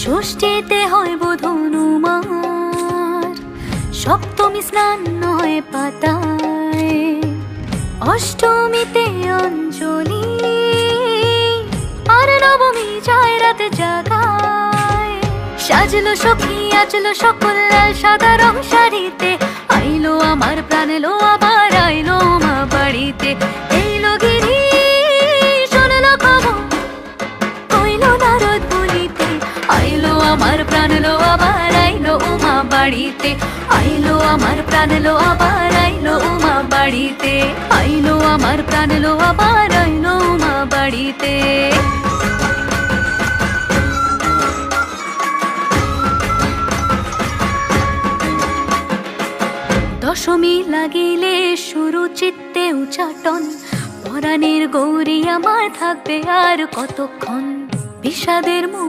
ষষ্ঠীতে হয় বোধনুমার, সপ্তমী স্নান নয় পাতায়, অষ্টমীতে অঞ্জলি, আর নবমী যায় রাতে জাগায়। সাজলো সখী আজলো সকল লাল সাদা রং শাড়িতে, আইলো আমার প্রাণ এলো আবার আইলো মা বাড়িতে। এইলো গিরি শোনলো খবর কইলো নারদ বলিতে, আইলো আমার প্রাণ এলো আবার আইলো মা বাড়িতে। আইলো আমার প্রাণ এলো আবার আইলো মা বাড়িতে। আইলো আমার প্রাণ এলো আবার আইলো মা বাড়িতে। দশমী লাগিলে শুরু চিত্তে উচাটন, পরাণের গৌরী আমার থাকবে আর কতক্ষণ। বিষাদের মুখ